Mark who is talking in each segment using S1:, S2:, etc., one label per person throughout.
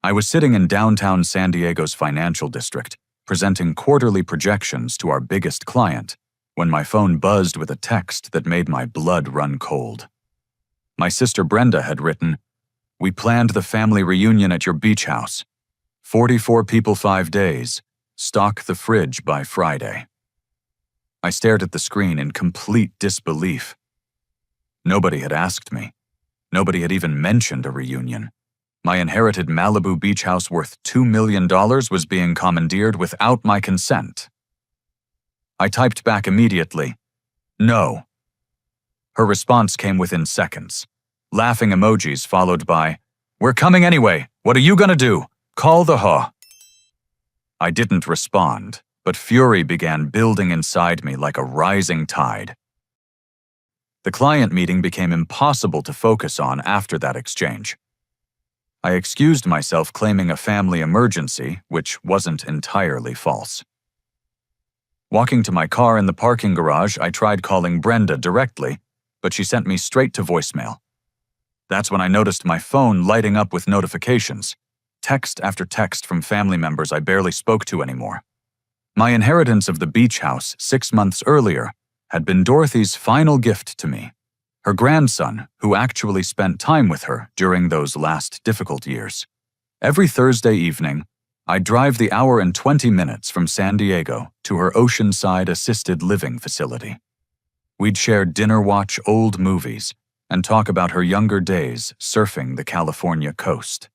S1: I was sitting in downtown San Diego's financial district, presenting quarterly projections to our biggest client, when my phone buzzed with a text that made my blood run cold. My sister Brenda had written, "We planned the family reunion at your beach house. 44 people 5 days. Stock the fridge by Friday." I stared at the screen in complete disbelief. Nobody had asked me. Nobody had even mentioned a reunion. My inherited Malibu beach house worth $2 million was being commandeered without my consent. I typed back immediately, "No." Her response came within seconds. Laughing emojis followed by, "We're coming anyway. What are you gonna do? Call the huh." I didn't respond, but fury began building inside me like a rising tide. The client meeting became impossible to focus on after that exchange. I excused myself claiming a family emergency, which wasn't entirely false. Walking to my car in the parking garage, I tried calling Brenda directly, but she sent me straight to voicemail. That's when I noticed my phone lighting up with notifications, text after text from family members I barely spoke to anymore. My inheritance of the beach house 6 months earlier had been Dorothy's final gift to me, her grandson, who actually spent time with her during those last difficult years. Every Thursday evening, I'd drive the hour and 20 minutes from San Diego to her oceanside assisted living facility. We'd share dinner-watch old movies and talk about her younger days surfing the California coast.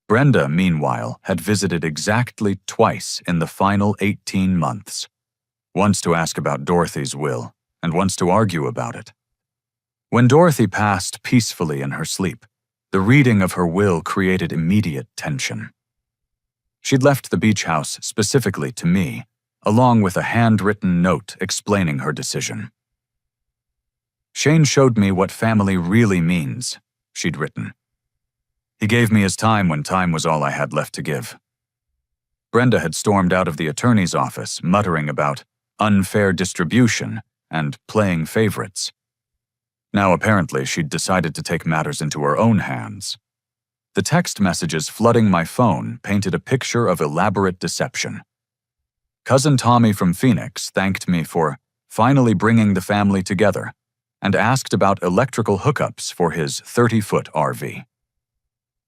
S1: Brenda, meanwhile, had visited exactly twice in the final 18 months. Once to ask about Dorothy's will, and once to argue about it. When Dorothy passed peacefully in her sleep, the reading of her will created immediate tension. She'd left the beach house specifically to me, along with a handwritten note explaining her decision. "Shane showed me what family really means," she'd written. "He gave me his time when time was all I had left to give." Brenda had stormed out of the attorney's office, muttering about unfair distribution and playing favorites. Now apparently she'd decided to take matters into her own hands. The text messages flooding my phone painted a picture of elaborate deception. Cousin Tommy from Phoenix thanked me for finally bringing the family together and asked about electrical hookups for his 30-foot RV.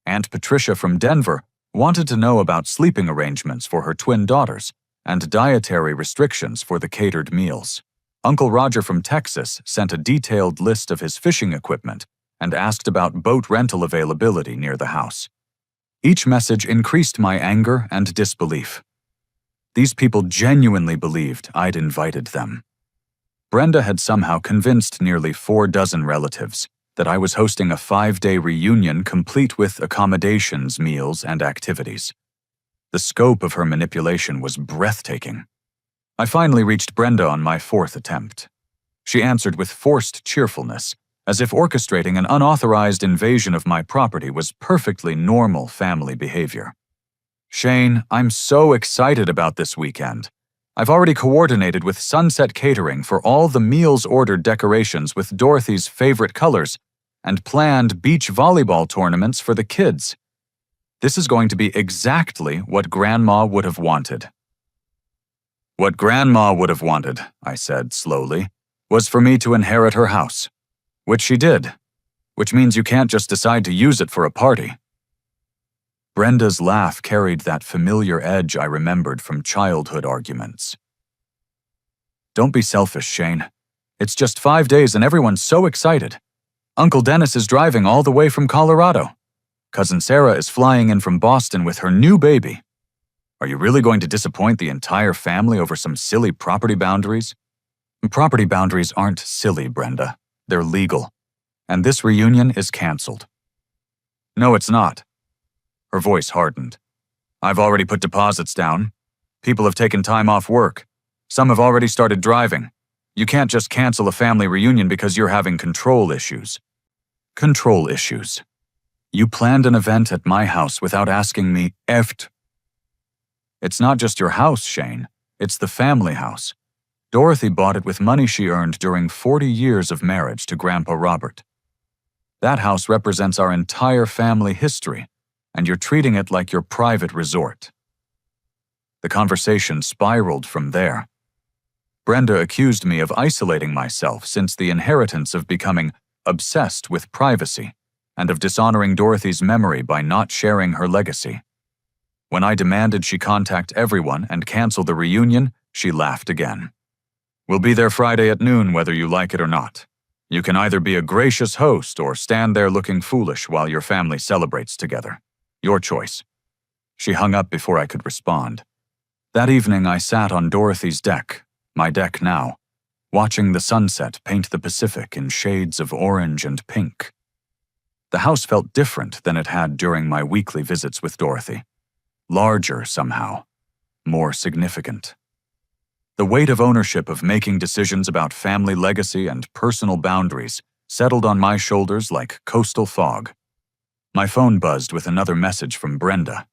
S1: Aunt Patricia from Denver wanted to know about sleeping arrangements for her twin daughters and dietary restrictions for the catered meals. Uncle Roger from Texas sent a detailed list of his fishing equipment and asked about boat rental availability near the house. Each message increased my anger and disbelief. These people genuinely believed I'd invited them. Brenda had somehow convinced nearly 4 dozen relatives that I was hosting a 5-day reunion complete with accommodations, meals, and activities. The scope of her manipulation was breathtaking. I finally reached Brenda on my 4th attempt. She answered with forced cheerfulness, as if orchestrating an unauthorized invasion of my property was perfectly normal family behavior. "Shane, I'm so excited about this weekend. I've already coordinated with Sunset Catering for all the meals-ordered decorations with Dorothy's favorite colors and planned beach volleyball tournaments for the kids. This is going to be exactly what Grandma would have wanted." "What Grandma would have wanted," I said slowly, "was for me to inherit her house. Which she did. Which means you can't just decide to use it for a party." Brenda's laugh carried that familiar edge I remembered from childhood arguments. "Don't be selfish, Shane. It's just 5 days and everyone's so excited. Uncle Dennis is driving all the way from Colorado. Cousin Sarah is flying in from Boston with her new baby. Are you really going to disappoint the entire family over some silly property boundaries?" "Property boundaries aren't silly, Brenda. They're legal. And this reunion is canceled." "No, it's not." Her voice hardened. "I've already put deposits down. People have taken time off work. Some have already started driving. You can't just cancel a family reunion because you're having control issues." "Control issues. You planned an event at my house without asking me effed." "It's not just your house, Shane. It's the family house. Dorothy bought it with money she earned during 40 years of marriage to Grandpa Robert. That house represents our entire family history, and you're treating it like your private resort. The conversation spiraled from there. Brenda accused me of isolating myself since the inheritance of becoming obsessed with privacy and of dishonoring Dorothy's memory by not sharing her legacy. When I demanded she contact everyone and cancel the reunion, she laughed again. "We'll be there Friday at noon whether you like it or not. You can either be a gracious host or stand there looking foolish while your family celebrates together. Your choice." She hung up before I could respond. That evening I sat on Dorothy's deck, my deck now, watching the sunset paint the Pacific in shades of orange and pink. The house felt different than it had during my weekly visits with Dorothy. Larger somehow, more significant. The weight of ownership of making decisions about family legacy and personal boundaries settled on my shoulders like coastal fog. My phone buzzed with another message from Brenda.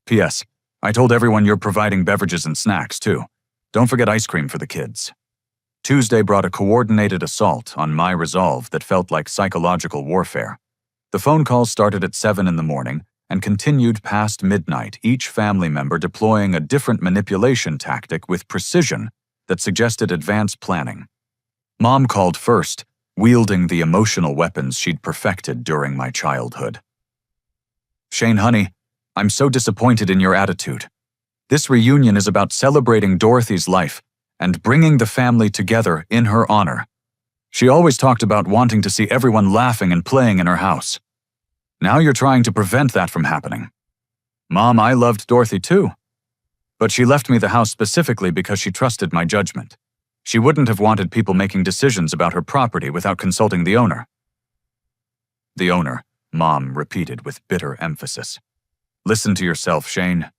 S1: "P.S. I told everyone you're providing beverages and snacks, too. Don't forget ice cream for the kids." Tuesday brought a coordinated assault on my resolve that felt like psychological warfare. The phone calls started at 7 in the morning and continued past midnight, each family member deploying a different manipulation tactic with precision that suggested advanced planning. Mom called first, wielding the emotional weapons she'd perfected during my childhood. "Shane, honey, I'm so disappointed in your attitude. This reunion is about celebrating Dorothy's life and bringing the family together in her honor. She always talked about wanting to see everyone laughing and playing in her house. Now you're trying to prevent that from happening. Mom, I loved Dorothy too. But she left me the house specifically because she trusted my judgment. She wouldn't have wanted people making decisions about her property without consulting the owner." "The owner," Mom repeated with bitter emphasis. "Listen to yourself, Shane.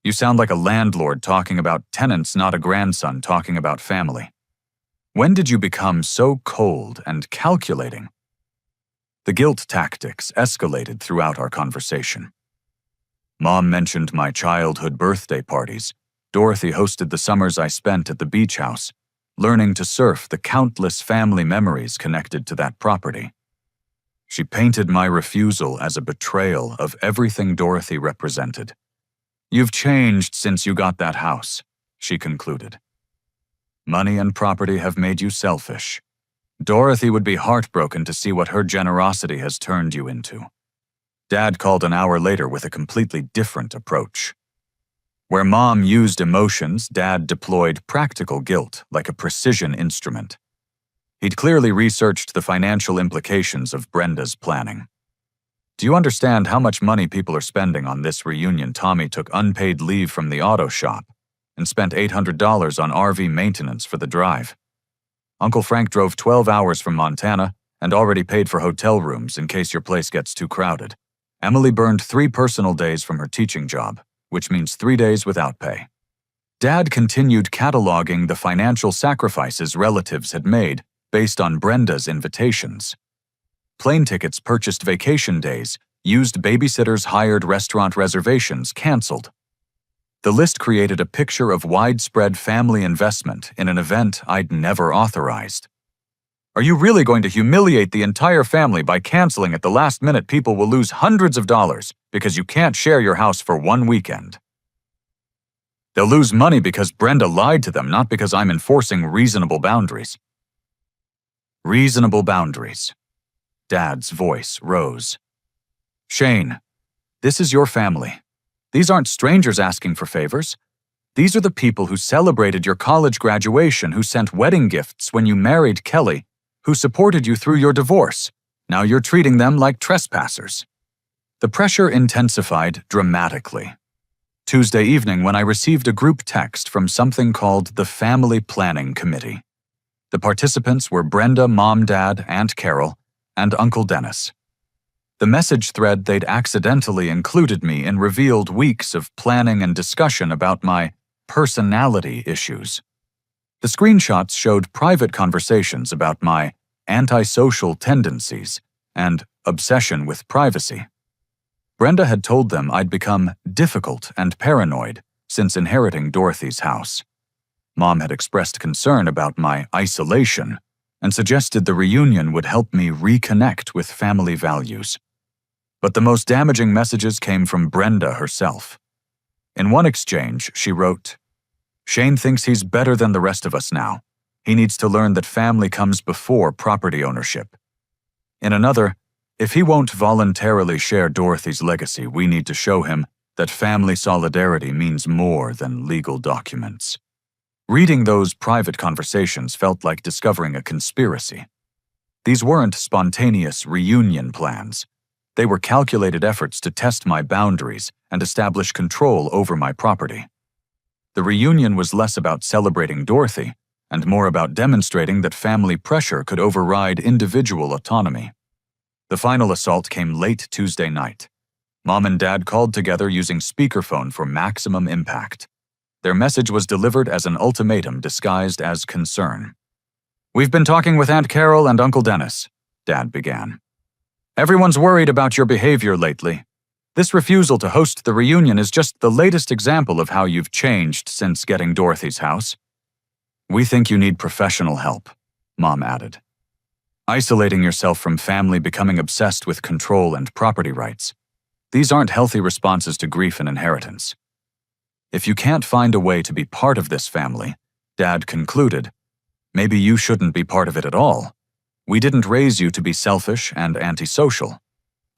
S1: You sound like a landlord talking about tenants, not a grandson talking about family. When did you become so cold and calculating?" The guilt tactics escalated throughout our conversation. Mom mentioned my childhood birthday parties. Dorothy hosted the summers I spent at the beach house, learning to surf the countless family memories connected to that property. She painted my refusal as a betrayal of everything Dorothy represented. "You've changed since you got that house," she concluded. "Money and property have made you selfish. Dorothy would be heartbroken to see what her generosity has turned you into." Dad called an hour later with a completely different approach. Where Mom used emotions, Dad deployed practical guilt like a precision instrument. He'd clearly researched the financial implications of Brenda's planning. "Do you understand how much money people are spending on this reunion? Tommy took unpaid leave from the auto shop and spent $800 on RV maintenance for the drive. Uncle Frank drove 12 hours from Montana and already paid for hotel rooms in case your place gets too crowded. Emily burned 3 personal days from her teaching job, which means 3 days without pay." Dad continued cataloging the financial sacrifices relatives had made based on Brenda's invitations. Plane tickets purchased, vacation days, used babysitters, hired restaurant reservations canceled. The list created a picture of widespread family investment in an event I'd never authorized. "Are you really going to humiliate the entire family by canceling at the last minute? People will lose hundreds of dollars because you can't share your house for one weekend. They'll lose money because Brenda lied to them, not because I'm enforcing reasonable boundaries." Reasonable boundaries. Dad's voice rose. "Shane, this is your family. These aren't strangers asking for favors. These are the people who celebrated your college graduation, who sent wedding gifts when you married Kelly, who supported you through your divorce. Now you're treating them like trespassers." The pressure intensified dramatically. Tuesday evening when I received a group text from something called the Family Planning Committee. The participants were Brenda, Mom, Dad, Aunt Carol, and Uncle Dennis. The message thread they'd accidentally included me in revealed weeks of planning and discussion about my personality issues. The screenshots showed private conversations about my antisocial tendencies and obsession with privacy. Brenda had told them I'd become difficult and paranoid since inheriting Dorothy's house. Mom had expressed concern about my isolation and suggested the reunion would help me reconnect with family values. But the most damaging messages came from Brenda herself. In one exchange, she wrote, "Shane thinks he's better than the rest of us now. He needs to learn that family comes before property ownership." In another, "If he won't voluntarily share Dorothy's legacy, we need to show him that family solidarity means more than legal documents." Reading those private conversations felt like discovering a conspiracy. These weren't spontaneous reunion plans. They were calculated efforts to test my boundaries and establish control over my property. The reunion was less about celebrating Dorothy and more about demonstrating that family pressure could override individual autonomy. The final assault came late Tuesday night. Mom and Dad called together using speakerphone for maximum impact. Their message was delivered as an ultimatum disguised as concern. "We've been talking with Aunt Carol and Uncle Dennis," Dad began. "Everyone's worried about your behavior lately. This refusal to host the reunion is just the latest example of how you've changed since getting Dorothy's house. We think you need professional help," Mom added. "Isolating yourself from family, becoming obsessed with control and property rights. These aren't healthy responses to grief and inheritance. If you can't find a way to be part of this family," Dad concluded, "maybe you shouldn't be part of it at all. We didn't raise you to be selfish and antisocial.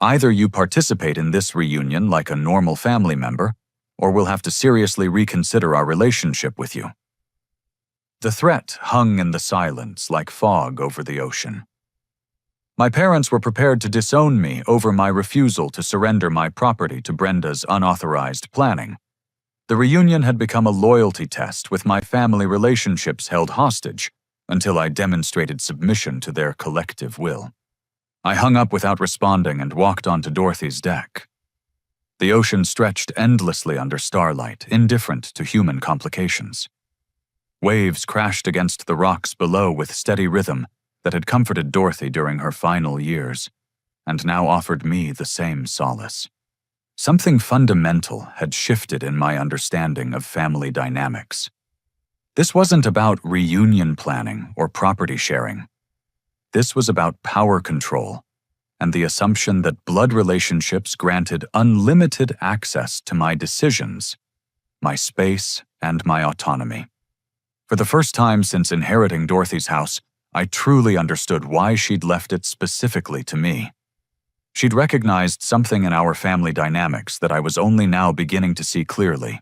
S1: Either you participate in this reunion like a normal family member, or we'll have to seriously reconsider our relationship with you." The threat hung in the silence like fog over the ocean. My parents were prepared to disown me over my refusal to surrender my property to Brenda's unauthorized planning. The reunion had become a loyalty test with my family relationships held hostage until I demonstrated submission to their collective will. I hung up without responding and walked onto Dorothy's deck. The ocean stretched endlessly under starlight, indifferent to human complications. Waves crashed against the rocks below with steady rhythm that had comforted Dorothy during her final years, and now offered me the same solace. Something fundamental had shifted in my understanding of family dynamics. This wasn't about reunion planning or property sharing. This was about power control and the assumption that blood relationships granted unlimited access to my decisions, my space, and my autonomy. For the first time since inheriting Dorothy's house, I truly understood why she'd left it specifically to me. She'd recognized something in our family dynamics that I was only now beginning to see clearly.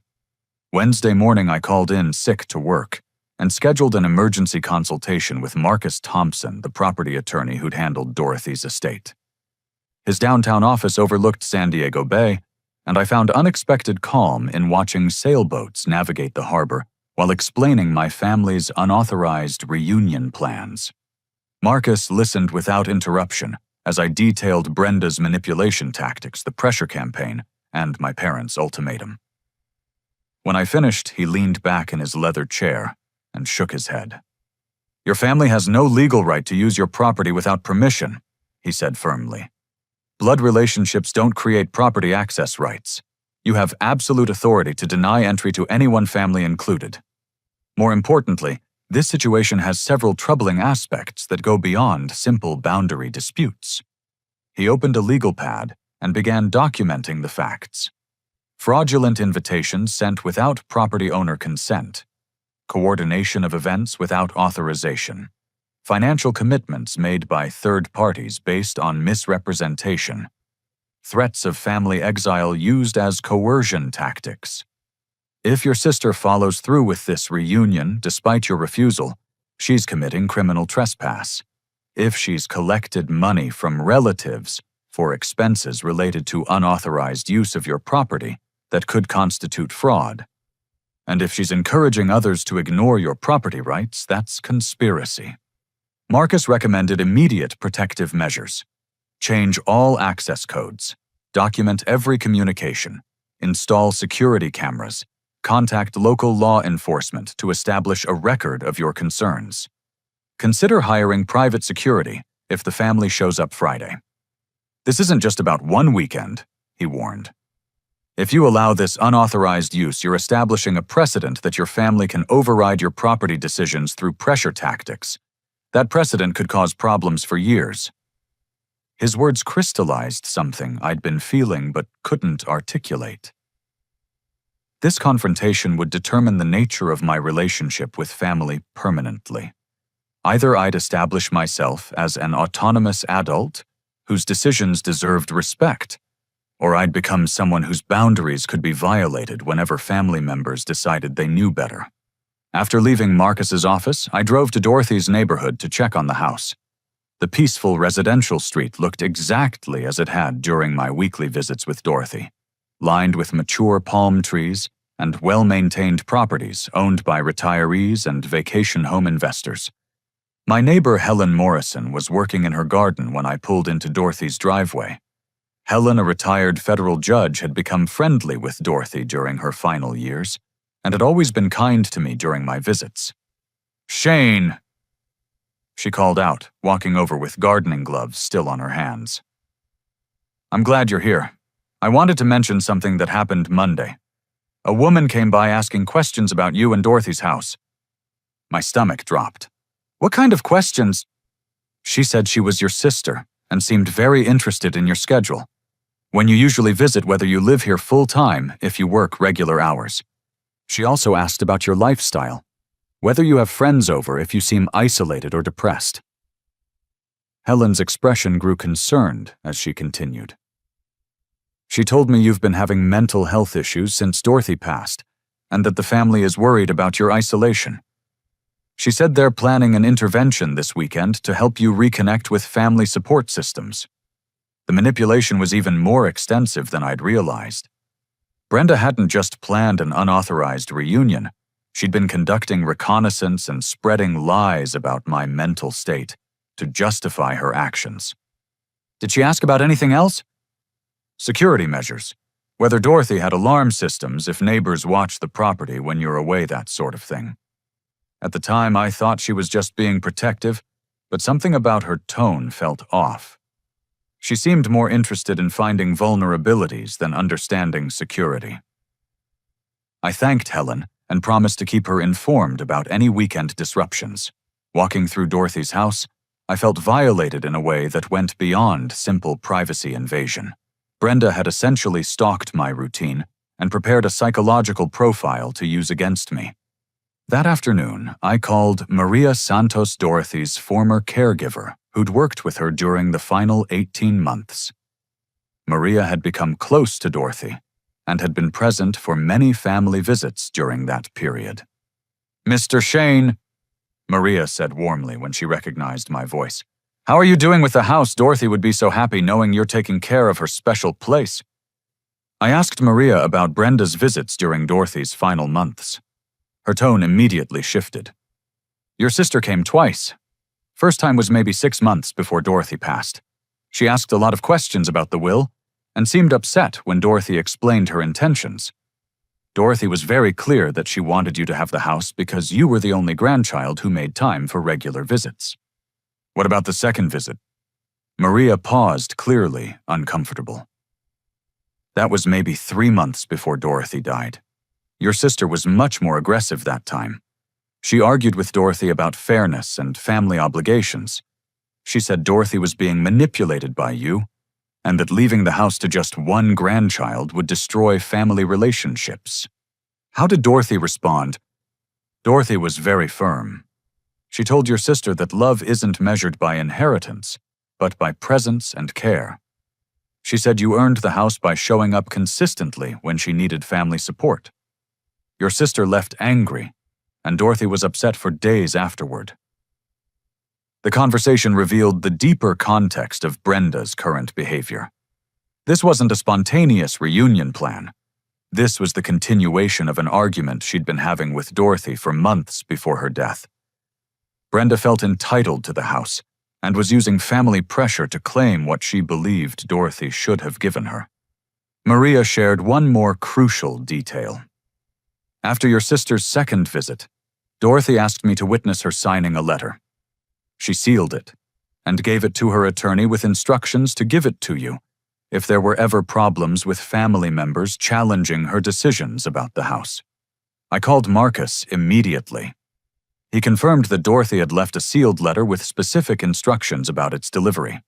S1: Wednesday morning, I called in sick to work and scheduled an emergency consultation with Marcus Thompson, the property attorney who'd handled Dorothy's estate. His downtown office overlooked San Diego Bay, and I found unexpected calm in watching sailboats navigate the harbor while explaining my family's unauthorized reunion plans. Marcus listened without interruption as I detailed Brenda's manipulation tactics, the pressure campaign, and my parents' ultimatum. When I finished, he leaned back in his leather chair and shook his head. "Your family has no legal right to use your property without permission," he said firmly. "Blood relationships don't create property access rights. You have absolute authority to deny entry to anyone, family included. More importantly, this situation has several troubling aspects that go beyond simple boundary disputes." He opened a legal pad and began documenting the facts. Fraudulent invitations sent without property owner consent, coordination of events without authorization, financial commitments made by third parties based on misrepresentation, threats of family exile used as coercion tactics. If your sister follows through with this reunion despite your refusal, she's committing criminal trespass. If she's collected money from relatives for expenses related to unauthorized use of your property, that could constitute fraud. And if she's encouraging others to ignore your property rights, that's conspiracy. Marcus recommended immediate protective measures. Change all access codes, document every communication, install security cameras, contact local law enforcement to establish a record of your concerns. Consider hiring private security if the family shows up Friday. This isn't just about one weekend, he warned. If you allow this unauthorized use, you're establishing a precedent that your family can override your property decisions through pressure tactics. That precedent could cause problems for years. His words crystallized something I'd been feeling but couldn't articulate. This confrontation would determine the nature of my relationship with family permanently. Either I'd establish myself as an autonomous adult whose decisions deserved respect, or I'd become someone whose boundaries could be violated whenever family members decided they knew better. After leaving Marcus's office, I drove to Dorothy's neighborhood to check on the house. The peaceful residential street looked exactly as it had during my weekly visits with Dorothy, lined with mature palm trees and well-maintained properties owned by retirees and vacation home investors. My neighbor Helen Morrison was working in her garden when I pulled into Dorothy's driveway. Helen, a retired federal judge, had become friendly with Dorothy during her final years and had always been kind to me during my visits. "Shane!" she called out, walking over with gardening gloves still on her hands. "I'm glad you're here. I wanted to mention something that happened Monday. A woman came by asking questions about you and Dorothy's house." My stomach dropped. "What kind of questions?" "She said she was your sister and seemed very interested in your schedule. When you usually visit, whether you live here full-time if you work regular hours. She also asked about your lifestyle, whether you have friends over if you seem isolated or depressed." Helen's expression grew concerned as she continued. "She told me you've been having mental health issues since Dorothy passed, and that the family is worried about your isolation. She said they're planning an intervention this weekend to help you reconnect with family support systems." The manipulation was even more extensive than I'd realized. Brenda hadn't just planned an unauthorized reunion. She'd been conducting reconnaissance and spreading lies about my mental state to justify her actions. "Did she ask about anything else?" "Security measures. Whether Dorothy had alarm systems if neighbors watch the property when you're away, that sort of thing. At the time, I thought she was just being protective, but something about her tone felt off. She seemed more interested in finding vulnerabilities than understanding security." I thanked Helen and promised to keep her informed about any weekend disruptions. Walking through Dorothy's house, I felt violated in a way that went beyond simple privacy invasion. Brenda had essentially stalked my routine and prepared a psychological profile to use against me. That afternoon, I called Maria Santos, Dorothy's former caregiver, who'd worked with her during the final 18 months. Maria had become close to Dorothy and had been present for many family visits during that period. "Mr. Shane," Maria said warmly when she recognized my voice. "How are you doing with the house? Dorothy would be so happy knowing you're taking care of her special place." I asked Maria about Brenda's visits during Dorothy's final months. Her tone immediately shifted. "Your sister came twice. First time was maybe 6 months before Dorothy passed. She asked a lot of questions about the will and seemed upset when Dorothy explained her intentions. Dorothy was very clear that she wanted you to have the house because you were the only grandchild who made time for regular visits." "What about the second visit?" Maria paused, clearly uncomfortable. "That was maybe 3 months before Dorothy died. Your sister was much more aggressive that time. She argued with Dorothy about fairness and family obligations. She said Dorothy was being manipulated by you, and that leaving the house to just one grandchild would destroy family relationships." "How did Dorothy respond?" "Dorothy was very firm. She told your sister that love isn't measured by inheritance, but by presence and care. She said you earned the house by showing up consistently when she needed family support. Your sister left angry, and Dorothy was upset for days afterward." The conversation revealed the deeper context of Brenda's current behavior. This wasn't a spontaneous reunion plan. This was the continuation of an argument she'd been having with Dorothy for months before her death. Brenda felt entitled to the house and was using family pressure to claim what she believed Dorothy should have given her. Maria shared one more crucial detail. "After your sister's second visit, Dorothy asked me to witness her signing a letter. She sealed it and gave it to her attorney with instructions to give it to you if there were ever problems with family members challenging her decisions about the house." I called Marcus immediately. He confirmed that Dorothy had left a sealed letter with specific instructions about its delivery.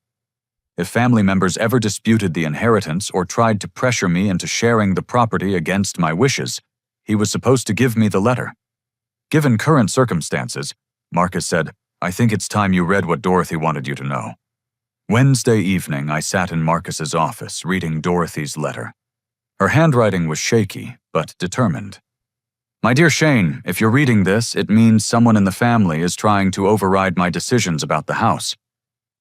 S1: If family members ever disputed the inheritance or tried to pressure me into sharing the property against my wishes, he was supposed to give me the letter. Given current circumstances, Marcus said, "I think it's time you read what Dorothy wanted you to know." Wednesday evening, I sat in Marcus's office reading Dorothy's letter. Her handwriting was shaky, but determined. "My dear Shane, if you're reading this, it means someone in the family is trying to override my decisions about the house.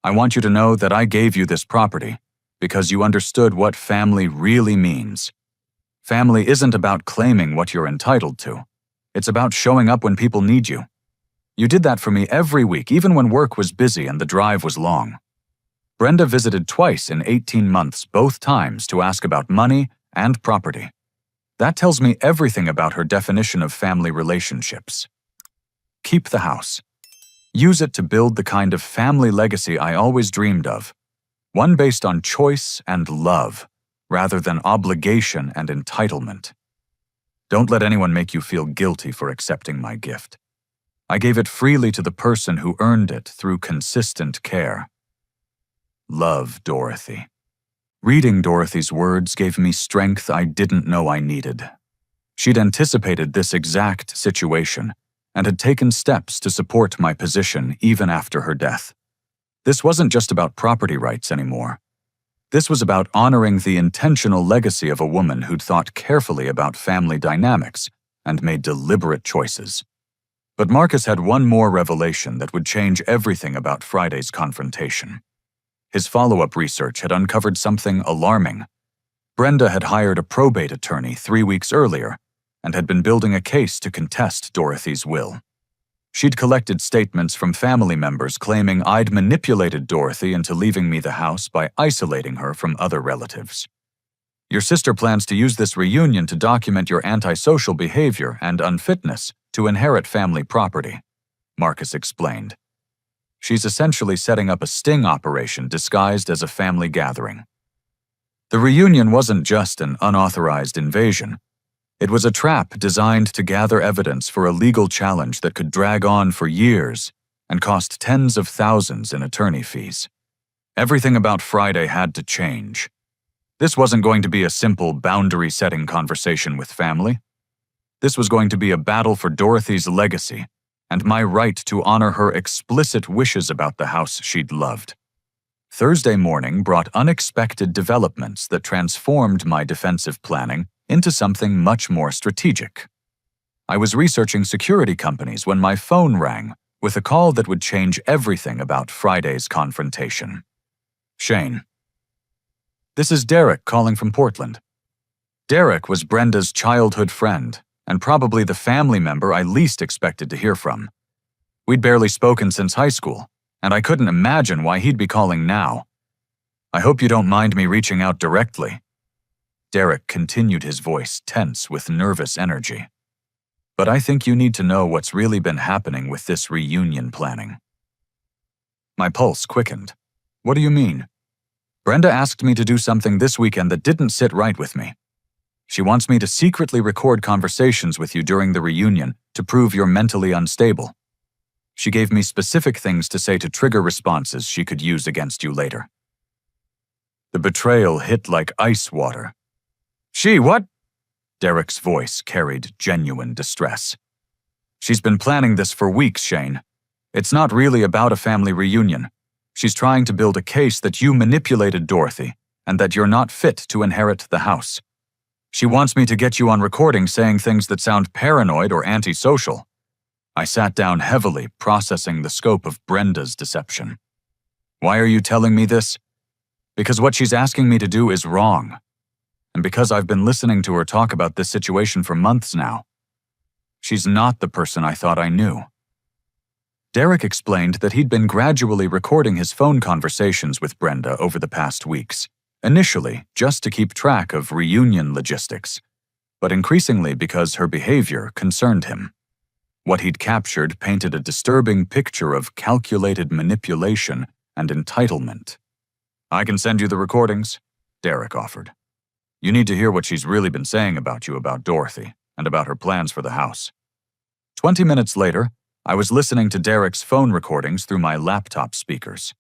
S1: I want you to know that I gave you this property because you understood what family really means. Family isn't about claiming what you're entitled to. It's about showing up when people need you. You did that for me every week, even when work was busy and the drive was long. Brenda visited twice in 18 months, both times to ask about money and property. That tells me everything about her definition of family relationships. Keep the house. Use it to build the kind of family legacy I always dreamed of, one based on choice and love, rather than obligation and entitlement. Don't let anyone make you feel guilty for accepting my gift. I gave it freely to the person who earned it through consistent care. Love, Dorothy." Reading Dorothy's words gave me strength I didn't know I needed. She'd anticipated this exact situation and had taken steps to support my position even after her death. This wasn't just about property rights anymore. This was about honoring the intentional legacy of a woman who'd thought carefully about family dynamics and made deliberate choices. But Marcus had one more revelation that would change everything about Friday's confrontation. His follow-up research had uncovered something alarming. Brenda had hired a probate attorney 3 weeks earlier and had been building a case to contest Dorothy's will. She'd collected statements from family members claiming I'd manipulated Dorothy into leaving me the house by isolating her from other relatives. "Your sister plans to use this reunion to document your antisocial behavior and unfitness to inherit family property," Marcus explained. "She's essentially setting up a sting operation disguised as a family gathering." The reunion wasn't just an unauthorized invasion. It was a trap designed to gather evidence for a legal challenge that could drag on for years and cost tens of thousands in attorney fees. Everything about Friday had to change. This wasn't going to be a simple boundary-setting conversation with family. This was going to be a battle for Dorothy's legacy and my right to honor her explicit wishes about the house she'd loved. Thursday morning brought unexpected developments that transformed my defensive planning into something much more strategic. I was researching security companies when my phone rang with a call that would change everything about Friday's confrontation. "Shane. This is Derek calling from Portland." Derek was Brenda's childhood friend and probably the family member I least expected to hear from. We'd barely spoken since high school, and I couldn't imagine why he'd be calling now. "I hope you don't mind me reaching out directly." Derek continued, his voice tense with nervous energy. "But I think you need to know what's really been happening with this reunion planning." My pulse quickened. "What do you mean?" "Brenda asked me to do something this weekend that didn't sit right with me. She wants me to secretly record conversations with you during the reunion to prove you're mentally unstable. She gave me specific things to say to trigger responses she could use against you later." The betrayal hit like ice water. "She what?" Derek's voice carried genuine distress. "She's been planning this for weeks, Shane. It's not really about a family reunion. She's trying to build a case that you manipulated Dorothy and that you're not fit to inherit the house. She wants me to get you on recording saying things that sound paranoid or antisocial." I sat down heavily, processing the scope of Brenda's deception. "Why are you telling me this?" "Because what she's asking me to do is wrong. And because I've been listening to her talk about this situation for months now. She's not the person I thought I knew." Derek explained that he'd been gradually recording his phone conversations with Brenda over the past weeks, initially just to keep track of reunion logistics, but increasingly because her behavior concerned him. What he'd captured painted a disturbing picture of calculated manipulation and entitlement. "I can send you the recordings," Derek offered. "You need to hear what she's really been saying about you, about Dorothy, and about her plans for the house." 20 minutes later, I was listening to Derek's phone recordings through my laptop speakers.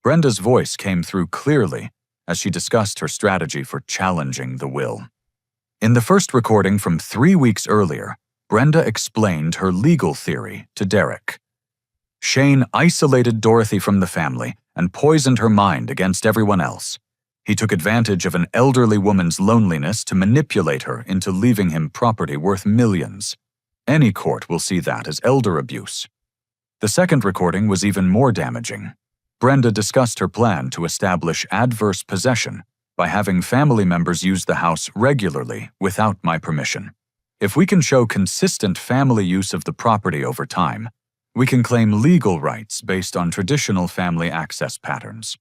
S1: Brenda's voice came through clearly as she discussed her strategy for challenging the will. In the first recording from 3 weeks earlier, Brenda explained her legal theory to Derek. Shane isolated Dorothy from the family and poisoned her mind against everyone else. He took advantage of an elderly woman's loneliness to manipulate her into leaving him property worth millions. Any court will see that as elder abuse. The second recording was even more damaging. Brenda discussed her plan to establish adverse possession by having family members use the house regularly without my permission. If we can show consistent family use of the property over time, we can claim legal rights based on traditional family access patterns.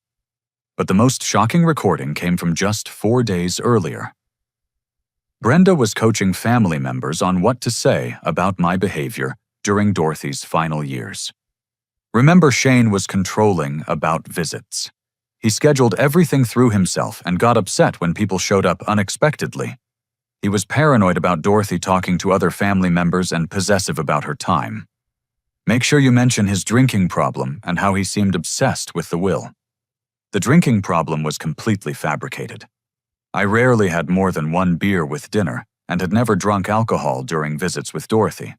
S1: But the most shocking recording came from just 4 days earlier. Brenda was coaching family members on what to say about my behavior during Dorothy's final years. Remember, Shane was controlling about visits. He scheduled everything through himself and got upset when people showed up unexpectedly. He was paranoid about Dorothy talking to other family members and possessive about her time. Make sure you mention his drinking problem and how he seemed obsessed with the will. The drinking problem was completely fabricated. I rarely had more than 1 beer with dinner and had never drunk alcohol during visits with Dorothy.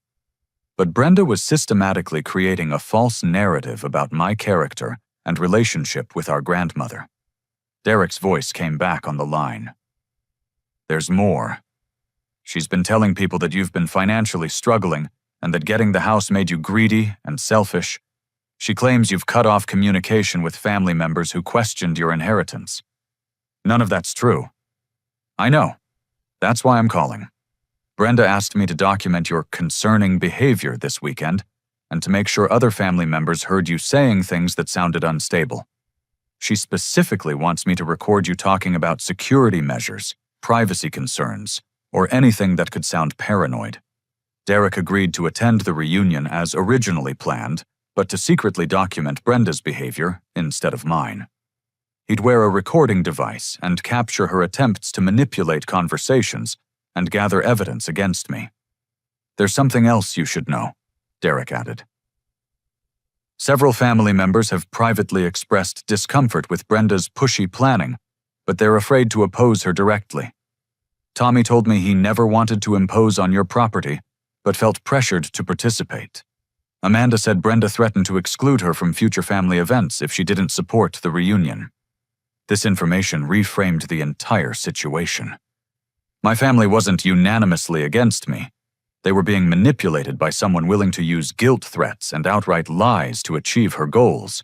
S1: But Brenda was systematically creating a false narrative about my character and relationship with our grandmother. Derek's voice came back on the line. There's more. She's been telling people that you've been financially struggling and that getting the house made you greedy and selfish. She claims you've cut off communication with family members who questioned your inheritance. None of that's true. I know. That's why I'm calling. Brenda asked me to document your concerning behavior this weekend and to make sure other family members heard you saying things that sounded unstable. She specifically wants me to record you talking about security measures, privacy concerns, or anything that could sound paranoid. Derek agreed to attend the reunion as originally planned, but to secretly document Brenda's behavior instead of mine. He'd wear a recording device and capture her attempts to manipulate conversations and gather evidence against me. There's something else you should know, Derek added. Several family members have privately expressed discomfort with Brenda's pushy planning, but they're afraid to oppose her directly. Tommy told me he never wanted to impose on your property, but felt pressured to participate. Amanda said Brenda threatened to exclude her from future family events if she didn't support the reunion. This information reframed the entire situation. My family wasn't unanimously against me. They were being manipulated by someone willing to use guilt threats and outright lies to achieve her goals.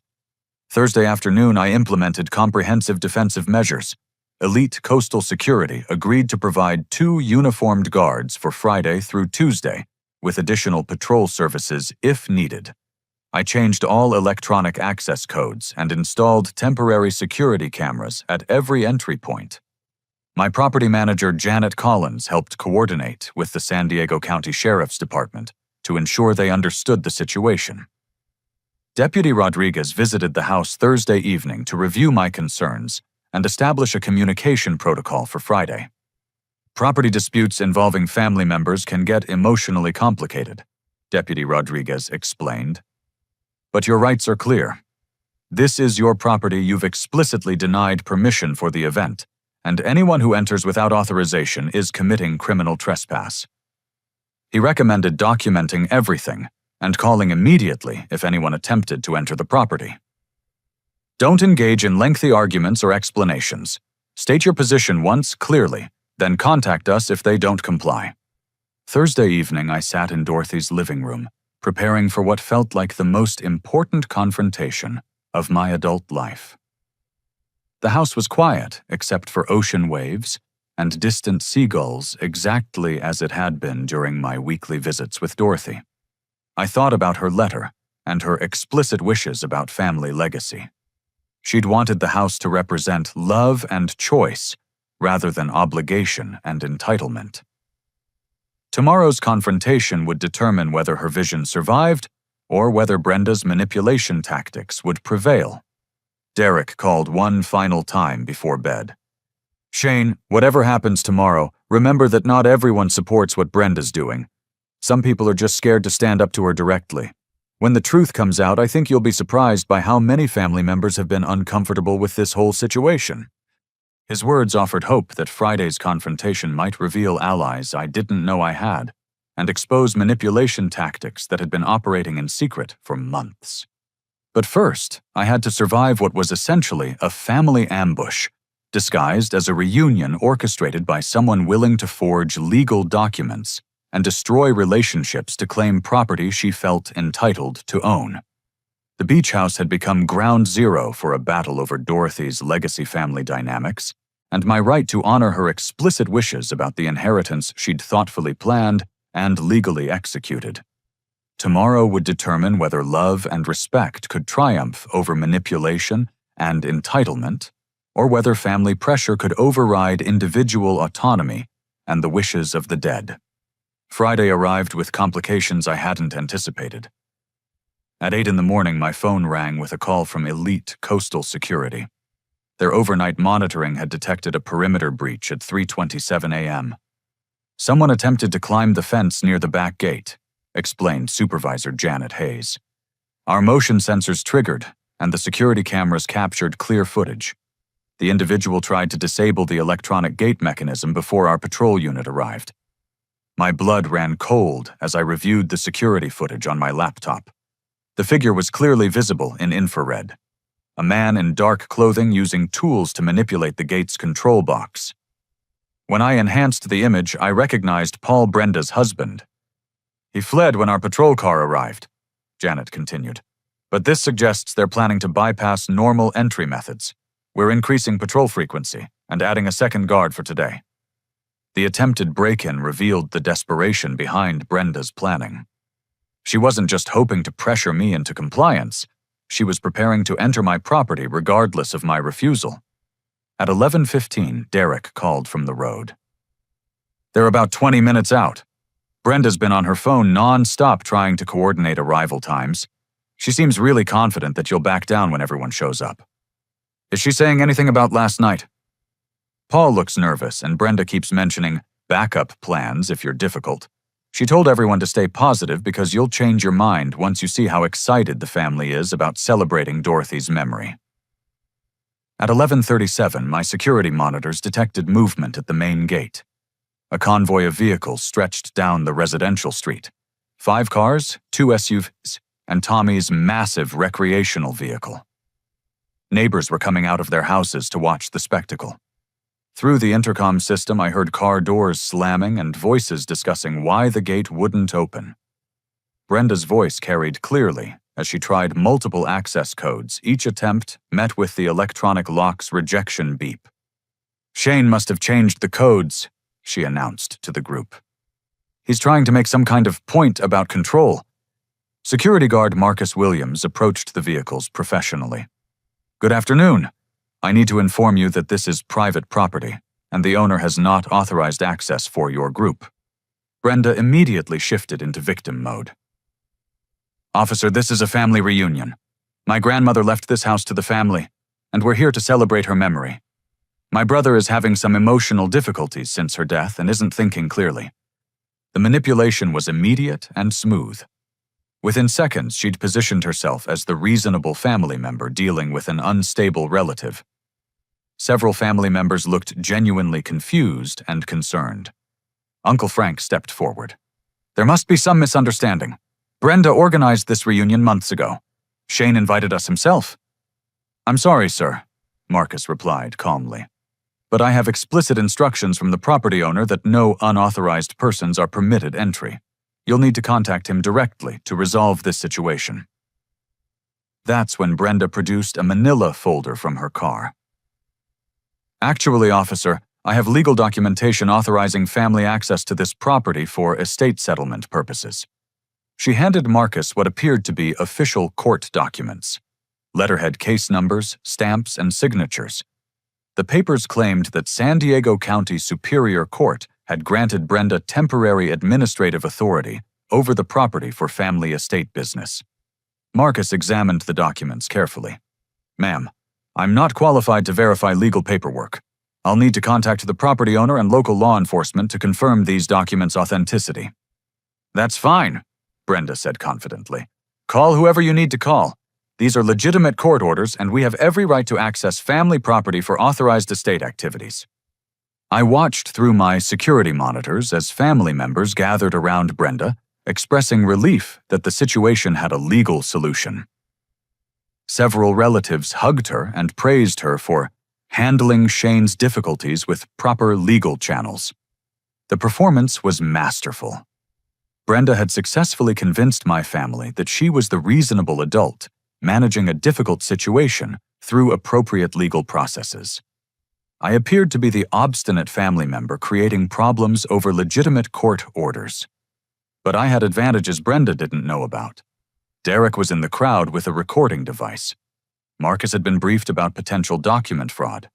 S1: Thursday afternoon, I implemented comprehensive defensive measures. Elite Coastal Security agreed to provide 2 uniformed guards for Friday through Tuesday, with additional patrol services if needed. I changed all electronic access codes and installed temporary security cameras at every entry point. My property manager, Janet Collins, helped coordinate with the San Diego County Sheriff's Department to ensure they understood the situation. Deputy Rodriguez visited the house Thursday evening to review my concerns and establish a communication protocol for Friday. Property disputes involving family members can get emotionally complicated, Deputy Rodriguez explained. But your rights are clear. This is your property. You've explicitly denied permission for the event, and anyone who enters without authorization is committing criminal trespass. He recommended documenting everything and calling immediately if anyone attempted to enter the property. Don't engage in lengthy arguments or explanations. State your position once clearly, then contact us if they don't comply. Thursday evening, I sat in Dorothy's living room, preparing for what felt like the most important confrontation of my adult life. The house was quiet, except for ocean waves and distant seagulls, exactly as it had been during my weekly visits with Dorothy. I thought about her letter and her explicit wishes about family legacy. She'd wanted the house to represent love and choice rather than obligation and entitlement. Tomorrow's confrontation would determine whether her vision survived or whether Brenda's manipulation tactics would prevail. Derek called one final time before bed. Shane, whatever happens tomorrow, remember that not everyone supports what Brenda's doing. Some people are just scared to stand up to her directly. When the truth comes out, I think you'll be surprised by how many family members have been uncomfortable with this whole situation." His words offered hope that Friday's confrontation might reveal allies I didn't know I had and expose manipulation tactics that had been operating in secret for months. But first, I had to survive what was essentially a family ambush, disguised as a reunion orchestrated by someone willing to forge legal documents and destroy relationships to claim property she felt entitled to own. The beach house had become ground zero for a battle over Dorothy's legacy family dynamics, and my right to honor her explicit wishes about the inheritance she'd thoughtfully planned and legally executed. Tomorrow would determine whether love and respect could triumph over manipulation and entitlement, or whether family pressure could override individual autonomy and the wishes of the dead. Friday arrived with complications I hadn't anticipated. At 8 in the morning, my phone rang with a call from elite coastal security. Their overnight monitoring had detected a perimeter breach at 3:27 a.m. "Someone attempted to climb the fence near the back gate," explained Supervisor Janet Hayes. "Our motion sensors triggered, and the security cameras captured clear footage. The individual tried to disable the electronic gate mechanism before our patrol unit arrived." My blood ran cold as I reviewed the security footage on my laptop. The figure was clearly visible in infrared. A man in dark clothing using tools to manipulate the gate's control box. When I enhanced the image, I recognized Paul Brenda's husband. "He fled when our patrol car arrived," Janet continued. "But this suggests they're planning to bypass normal entry methods. We're increasing patrol frequency and adding a second guard for today." The attempted break-in revealed the desperation behind Brenda's planning. She wasn't just hoping to pressure me into compliance. She was preparing to enter my property regardless of my refusal. At 11:15, Derek called from the road. "They're about 20 minutes out. Brenda's been on her phone non-stop trying to coordinate arrival times. She seems really confident that you'll back down when everyone shows up. Is she saying anything about last night?" Paul looks nervous, and Brenda keeps mentioning backup plans if you're difficult. She told everyone to stay positive because you'll change your mind once you see how excited the family is about celebrating Dorothy's memory. At 11:37, my security monitors detected movement at the main gate. A convoy of vehicles stretched down the residential street. 5 cars, 2 SUVs, and Tommy's massive recreational vehicle. Neighbors were coming out of their houses to watch the spectacle. Through the intercom system, I heard car doors slamming and voices discussing why the gate wouldn't open. Brenda's voice carried clearly as she tried multiple access codes. Each attempt met with the electronic lock's rejection beep. "Shane must have changed the codes," she announced to the group. "He's trying to make some kind of point about control." Security guard Marcus Williams approached the vehicles professionally. "Good afternoon. I need to inform you that this is private property, and the owner has not authorized access for your group." Brenda immediately shifted into victim mode. "Officer, this is a family reunion. My grandmother left this house to the family, and we're here to celebrate her memory. My brother is having some emotional difficulties since her death and isn't thinking clearly." The manipulation was immediate and smooth. Within seconds, she'd positioned herself as the reasonable family member dealing with an unstable relative. Several family members looked genuinely confused and concerned. Uncle Frank stepped forward. "There must be some misunderstanding. Brenda organized this reunion months ago. Shane invited us himself." "I'm sorry, sir," Marcus replied calmly. "But I have explicit instructions from the property owner that no unauthorized persons are permitted entry. You'll need to contact him directly to resolve this situation." That's when Brenda produced a manila folder from her car. "Actually, officer, I have legal documentation authorizing family access to this property for estate settlement purposes." She handed Marcus what appeared to be official court documents: letterhead case numbers, stamps, and signatures. The papers claimed that San Diego County Superior Court had granted Brenda temporary administrative authority over the property for family estate business. Marcus examined the documents carefully. "Ma'am, I'm not qualified to verify legal paperwork. I'll need to contact the property owner and local law enforcement to confirm these documents' authenticity." "That's fine," Brenda said confidently. Call whoever you need to call. These are legitimate court orders, and we have every right to access family property for authorized estate activities. I watched through my security monitors as family members gathered around Brenda, expressing relief that the situation had a legal solution. Several relatives hugged her and praised her for handling Shane's difficulties with proper legal channels. The performance was masterful. Brenda had successfully convinced my family that she was the reasonable adult, managing a difficult situation through appropriate legal processes. I appeared to be the obstinate family member creating problems over legitimate court orders. But I had advantages Brenda didn't know about. Derek was in the crowd with a recording device. Marcus had been briefed about potential document fraud.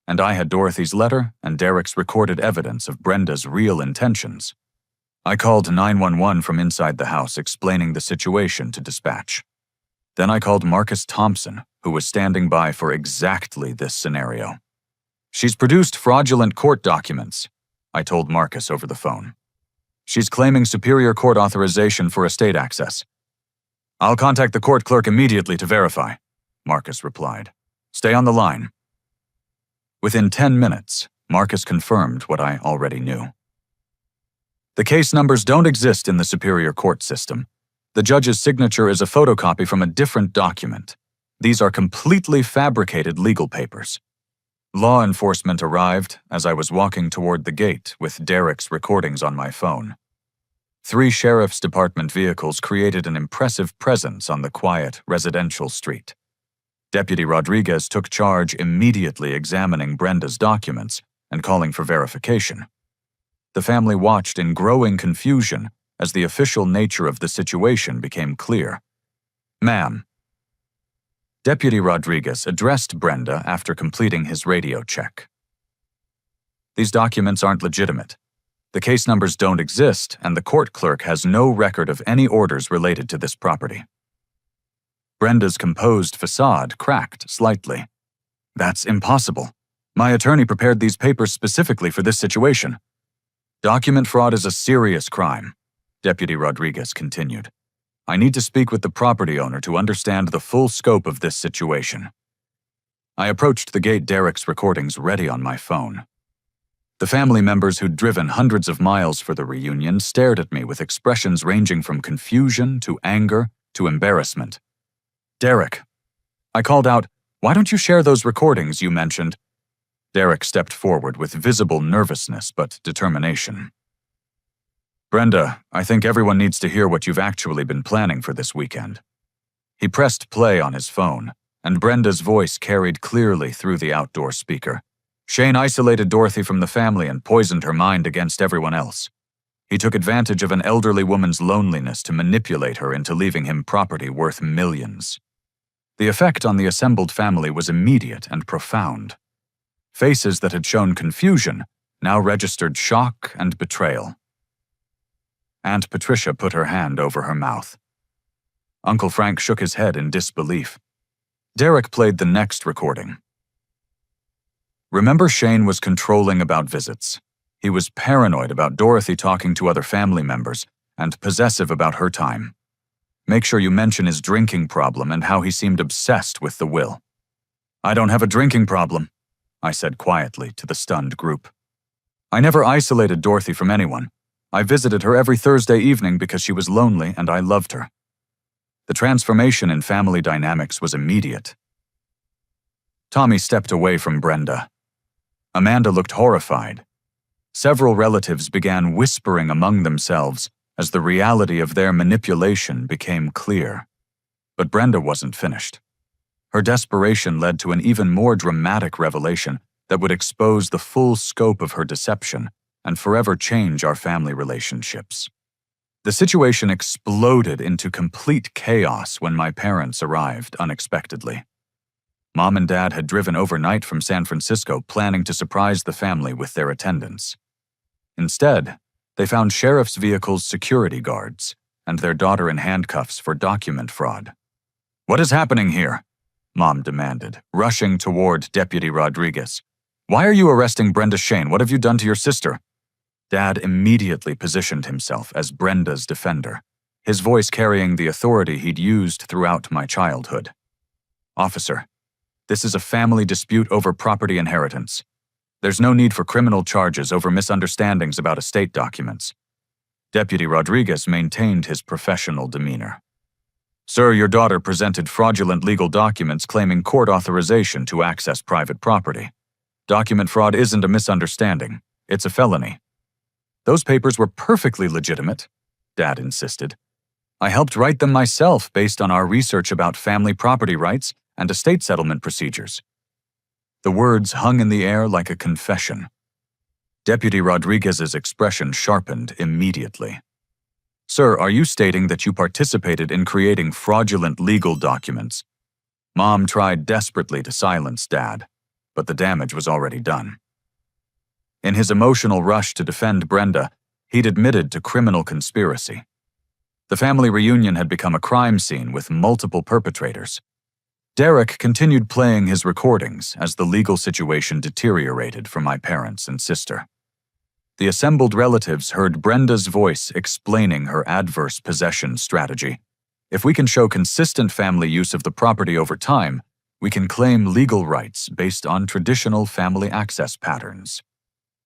S1: And I had Dorothy's letter and Derek's recorded evidence of Brenda's real intentions. I called 911 from inside the house, explaining the situation to dispatch. Then I called Marcus Thompson, who was standing by for exactly this scenario. She's produced fraudulent court documents, I told Marcus over the phone. She's claiming superior court authorization for estate access. I'll contact the court clerk immediately to verify, Marcus replied. Stay on the line. Within 10 minutes, Marcus confirmed what I already knew. The case numbers don't exist in the superior court system. The judge's signature is a photocopy from a different document. These are completely fabricated legal papers. Law enforcement arrived as I was walking toward the gate with Derek's recordings on my phone. 3 sheriff's department vehicles created an impressive presence on the quiet residential street. Deputy Rodriguez took charge, immediately examining Brenda's documents and calling for verification. The family watched in growing confusion as the official nature of the situation became clear. Ma'am. Deputy Rodriguez addressed Brenda after completing his radio check. These documents aren't legitimate. The case numbers don't exist, and the court clerk has no record of any orders related to this property. Brenda's composed facade cracked slightly. That's impossible. My attorney prepared these papers specifically for this situation. Document fraud is a serious crime, Deputy Rodriguez continued. I need to speak with the property owner to understand the full scope of this situation. I approached the gate, Derek's recordings ready on my phone. The family members who'd driven hundreds of miles for the reunion stared at me with expressions ranging from confusion to anger to embarrassment. Derek. I called out, "Why don't you share those recordings you mentioned?" Derek stepped forward with visible nervousness but determination. Brenda, I think everyone needs to hear what you've actually been planning for this weekend. He pressed play on his phone, and Brenda's voice carried clearly through the outdoor speaker. Shane isolated Dorothy from the family and poisoned her mind against everyone else. He took advantage of an elderly woman's loneliness to manipulate her into leaving him property worth millions. The effect on the assembled family was immediate and profound. Faces that had shown confusion now registered shock and betrayal. Aunt Patricia put her hand over her mouth. Uncle Frank shook his head in disbelief. Derek played the next recording. Remember, Shane was controlling about visits. He was paranoid about Dorothy talking to other family members and possessive about her time. Make sure you mention his drinking problem and how he seemed obsessed with the will. I don't have a drinking problem, I said quietly to the stunned group. I never isolated Dorothy from anyone. I visited her every Thursday evening because she was lonely and I loved her. The transformation in family dynamics was immediate. Tommy stepped away from Brenda. Amanda looked horrified. Several relatives began whispering among themselves as the reality of their manipulation became clear. But Brenda wasn't finished. Her desperation led to an even more dramatic revelation that would expose the full scope of her deception and forever change our family relationships. The situation exploded into complete chaos when my parents arrived unexpectedly. Mom and Dad had driven overnight from San Francisco, planning to surprise the family with their attendance. Instead, they found sheriff's vehicles' security guards and their daughter in handcuffs for document fraud. "What is happening here?" Mom demanded, rushing toward Deputy Rodriguez. "Why are you arresting Brenda Shane? What have you done to your sister?" Dad immediately positioned himself as Brenda's defender. his voice carrying the authority he'd used throughout my childhood. "Officer, this is a family dispute over property inheritance. There's no need for criminal charges over misunderstandings about estate documents." Deputy Rodriguez maintained his professional demeanor. "Sir, your daughter presented fraudulent legal documents claiming court authorization to access private property. Document fraud isn't a misunderstanding. It's a felony." "Those papers were perfectly legitimate," Dad insisted. "I helped write them myself based on our research about family property rights and estate settlement procedures." The words hung in the air like a confession. Deputy Rodriguez's expression sharpened immediately. "Sir, are you stating that you participated in creating fraudulent legal documents?" Mom tried desperately to silence Dad, but the damage was already done. In his emotional rush to defend Brenda, he'd admitted to criminal conspiracy. The family reunion had become a crime scene with multiple perpetrators. Derek continued playing his recordings as the legal situation deteriorated for my parents and sister. The assembled relatives heard Brenda's voice explaining her adverse possession strategy. "If we can show consistent family use of the property over time, we can claim legal rights based on traditional family access patterns."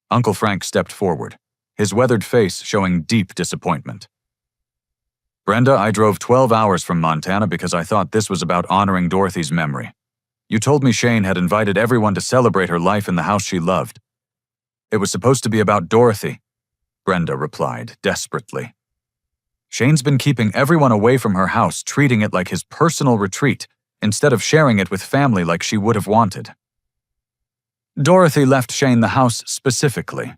S1: Uncle Frank stepped forward, his weathered face showing deep disappointment. "Brenda, I drove 12 hours from Montana because I thought this was about honoring Dorothy's memory. You told me Shane had invited everyone to celebrate her life in the house she loved." "It was supposed to be about Dorothy," Brenda replied desperately. "Shane's been keeping everyone away from her house, treating it like his personal retreat, instead of sharing it with family like she would have wanted." "Dorothy left Shane the house specifically,"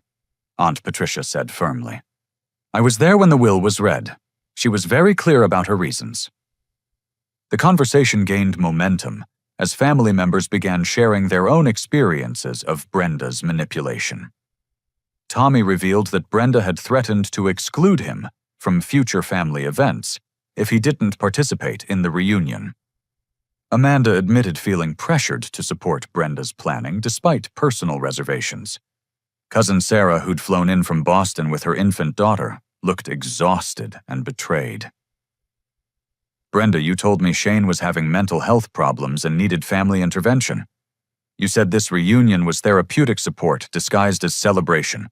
S1: Aunt Patricia said firmly. "I was there when the will was read. She was very clear about her reasons." The conversation gained momentum as family members began sharing their own experiences of Brenda's manipulation. Tommy revealed that Brenda had threatened to exclude him from future family events if he didn't participate in the reunion. Amanda admitted feeling pressured to support Brenda's planning despite personal reservations. Cousin Sarah, who'd flown in from Boston with her infant daughter, looked exhausted and betrayed. "Brenda, you told me Shane was having mental health problems and needed family intervention. You said this reunion was therapeutic support disguised as celebration."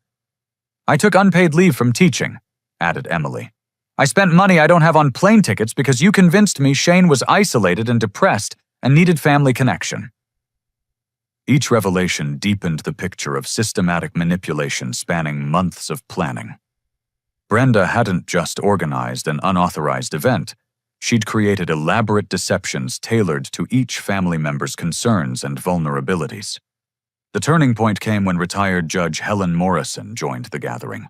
S1: "I took unpaid leave from teaching," added Emily. "I spent money I don't have on plane tickets because you convinced me Shane was isolated and depressed and needed family connection." Each revelation deepened the picture of systematic manipulation spanning months of planning. Brenda hadn't just organized an unauthorized event. She'd created elaborate deceptions tailored to each family member's concerns and vulnerabilities. The turning point came when retired Judge Helen Morrison joined the gathering.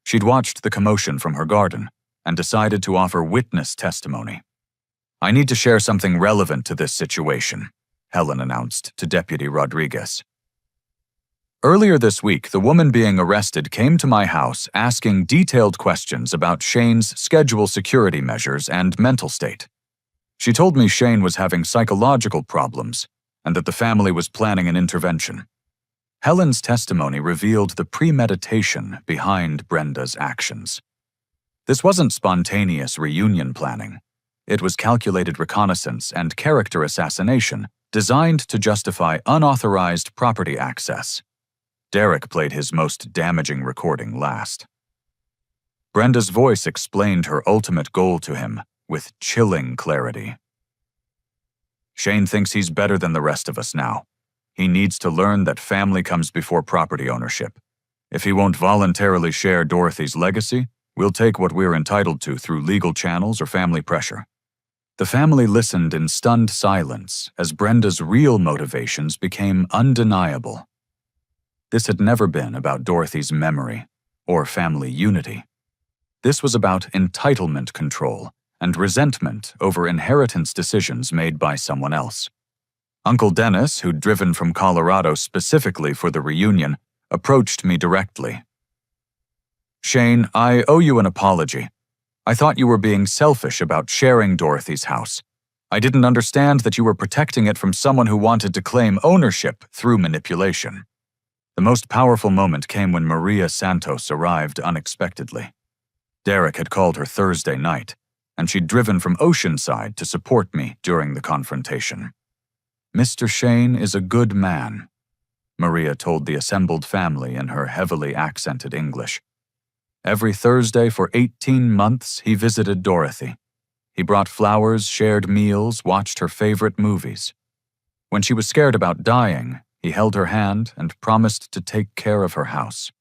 S1: She'd watched the commotion from her garden and decided to offer witness testimony. "I need to share something relevant to this situation," Helen announced to Deputy Rodriguez. "Earlier this week, the woman being arrested came to my house asking detailed questions about Shane's schedule security measures and mental state. She told me Shane was having psychological problems and that the family was planning an intervention." Helen's testimony revealed the premeditation behind Brenda's actions. This wasn't spontaneous reunion planning. It was calculated reconnaissance and character assassination designed to justify unauthorized property access. Derek played his most damaging recording last. Brenda's voice explained her ultimate goal to him with chilling clarity. "Shane thinks he's better than the rest of us now. He needs to learn that family comes before property ownership. If he won't voluntarily share Dorothy's legacy, we'll take what we're entitled to through legal channels or family pressure." The family listened in stunned silence as Brenda's real motivations became undeniable. This had never been about Dorothy's memory or family unity. This was about entitlement control and resentment over inheritance decisions made by someone else. Uncle Dennis, who'd driven from Colorado specifically for the reunion, approached me directly. "Shane, I owe you an apology. I thought you were being selfish about sharing Dorothy's house. I didn't understand that you were protecting it from someone who wanted to claim ownership through manipulation." The most powerful moment came when Maria Santos arrived unexpectedly. Derek had called her Thursday night, and she'd driven from Oceanside to support me during the confrontation. "Mr. Shane is a good man," Maria told the assembled family in her heavily accented English. "Every Thursday for 18 months, he visited Dorothy. He brought flowers, shared meals, watched her favorite movies. When she was scared about dying, he held her hand and promised to take care of her house."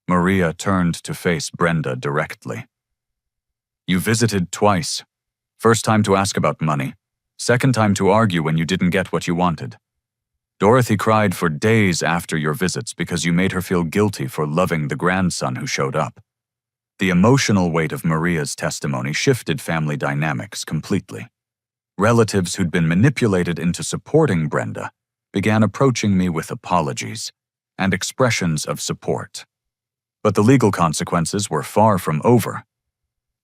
S1: Maria turned to face Brenda directly. "You visited twice. First time to ask about money. Second time to argue when you didn't get what you wanted. Dorothy cried for days after your visits because you made her feel guilty for loving the grandson who showed up." The emotional weight of Maria's testimony shifted family dynamics completely. Relatives who'd been manipulated into supporting Brenda began approaching me with apologies and expressions of support. But the legal consequences were far from over.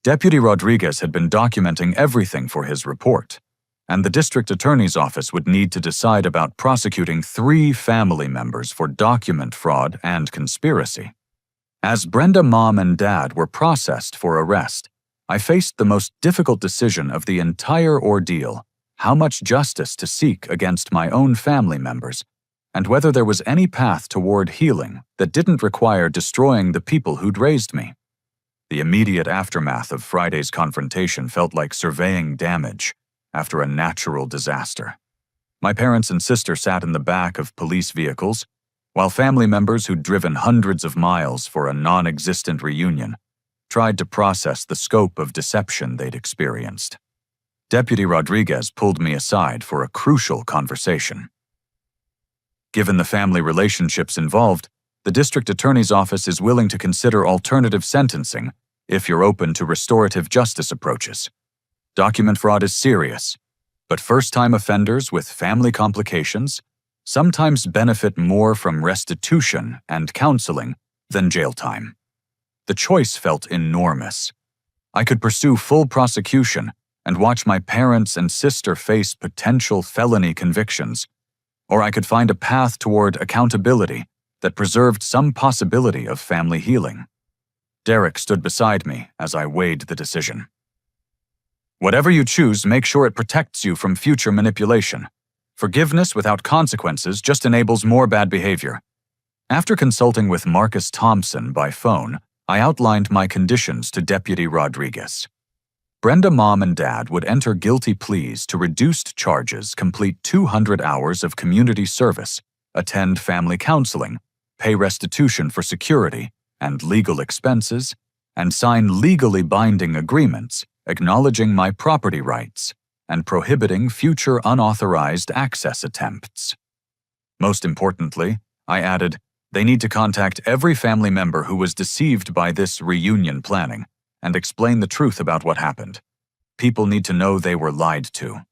S1: Deputy Rodriguez had been documenting everything for his report, and the district attorney's office would need to decide about prosecuting 3 family members for document fraud and conspiracy. As Brenda mom and dad were processed for arrest, I faced the most difficult decision of the entire ordeal: how much justice to seek against my own family members, and whether there was any path toward healing that didn't require destroying the people who'd raised me. The immediate aftermath of Friday's confrontation felt like surveying damage after a natural disaster. My parents and sister sat in the back of police vehicles, while family members who'd driven hundreds of miles for a non-existent reunion tried to process the scope of deception they'd experienced. Deputy Rodriguez pulled me aside for a crucial conversation. Given the family relationships involved, the district attorney's office is willing to consider alternative sentencing if you're open to restorative justice approaches. Document fraud is serious, but first-time offenders with family complications sometimes benefit more from restitution and counseling than jail time. The choice felt enormous. I could pursue full prosecution and watch my parents and sister face potential felony convictions, or I could find a path toward accountability that preserved some possibility of family healing. Derek stood beside me as I weighed the decision. "Whatever you choose, make sure it protects you from future manipulation. Forgiveness without consequences just enables more bad behavior." After consulting with Marcus Thompson by phone, I outlined my conditions to Deputy Rodriguez. Brenda mom and dad would enter guilty pleas to reduced charges, complete 200 hours of community service, attend family counseling, pay restitution for security and legal expenses, and sign legally binding agreements acknowledging my property rights and prohibiting future unauthorized access attempts. Most importantly, I added, they need to contact every family member who was deceived by this reunion planning and explain the truth about what happened. People need to know they were lied to.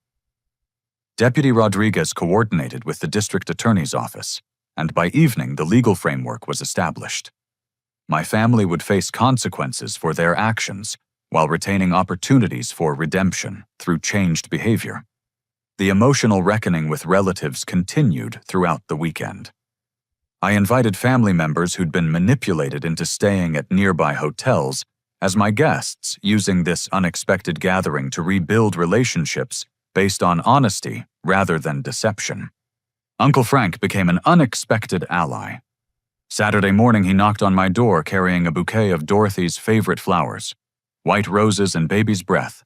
S1: Deputy Rodriguez coordinated with the district attorney's office, and by evening the legal framework was established. My family would face consequences for their actions while retaining opportunities for redemption through changed behavior. The emotional reckoning with relatives continued throughout the weekend. I invited family members who'd been manipulated into staying at nearby hotels as my guests, using this unexpected gathering to rebuild relationships based on honesty rather than deception. Uncle Frank became an unexpected ally. Saturday morning, he knocked on my door carrying a bouquet of Dorothy's favorite flowers, white roses and baby's breath.